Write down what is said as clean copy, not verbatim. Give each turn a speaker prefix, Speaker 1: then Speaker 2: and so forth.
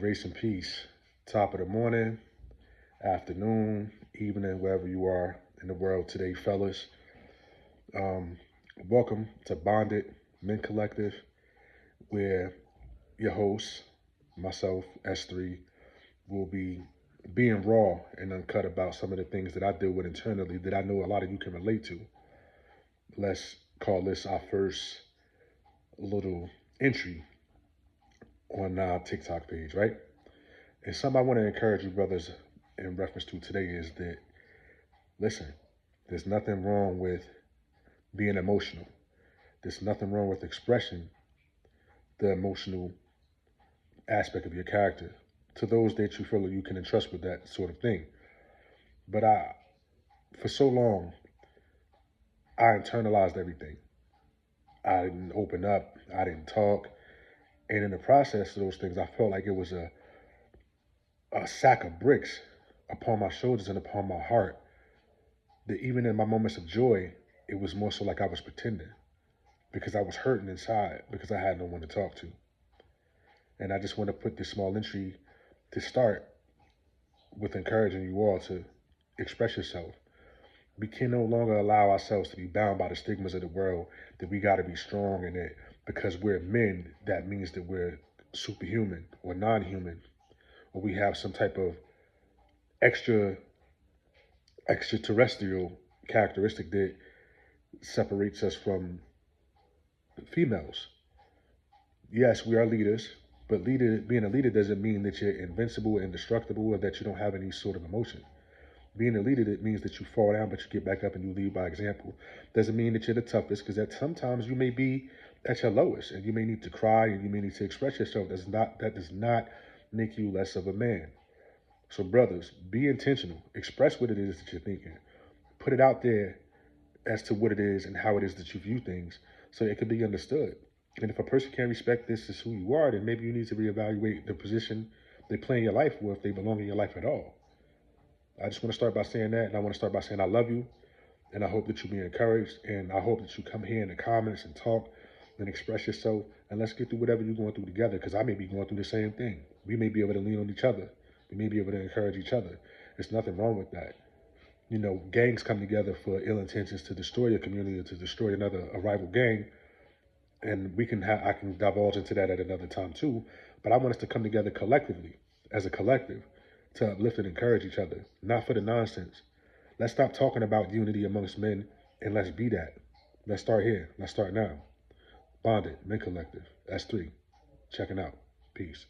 Speaker 1: Grace and peace. Top of the morning, afternoon, evening, wherever you are in the world today, fellas. Um, Welcome to Bonded Men Collective, where your host, myself, S3, will be being raw and uncut about some of the things that I deal with internally that I know a lot of you can relate to. Let's call this our first little entry on our TikTok page, right? And something I want to encourage you brothers in reference to today is that, listen, there's nothing wrong with being emotional. There's nothing wrong with expressing the emotional aspect of your character to those that you feel that you can entrust with that sort of thing. But for so long, I internalized everything. I didn't open up. I didn't talk. And in the process of those things, I felt like it was a sack of bricks upon my shoulders and upon my heart. That even in my moments of joy, it was more so like I was pretending because I was hurting inside because I had no one to talk to. And I just want to put this small entry to start with encouraging you all to express yourself. We can no longer allow ourselves to be bound by the stigmas of the world that we got to be strong and that because we're men, that means that we're superhuman or non-human, or we have some type of extra extraterrestrial characteristic that separates us from females. Yes, we are leaders, but being a leader doesn't mean that you're invincible, indestructible, or that you don't have any sort of emotion. Being a leader, it means that you fall down, but you get back up and you lead by example. Doesn't mean that you're the toughest, because that sometimes you may be at your lowest, and you may need to cry, and you may need to express yourself. That does not make you less of a man. So, brothers, be intentional. Express what it is that you're thinking. Put it out there as to what it is and how it is that you view things, so it can be understood. And if a person can't respect this as who you are, then maybe you need to reevaluate the position they play in your life, or if they belong in your life at all. I just want to start by saying that, and I want to start by saying I love you, and I hope that you be encouraged, and I hope that you come here in the comments and talk and express yourself, and let's get through whatever you're going through together, because I may be going through the same thing. We may be able to lean on each other. We may be able to encourage each other. There's nothing wrong with that. You know, gangs come together for ill intentions to destroy a community or to destroy a rival gang, and I can divulge into that at another time too. But I want us to come together collectively, as a collective, to uplift and encourage each other, not for the nonsense. Let's stop talking about unity amongst men and let's be that. Let's start here. Let's start now. Bonded Men Collective. S3. Checking out. Peace.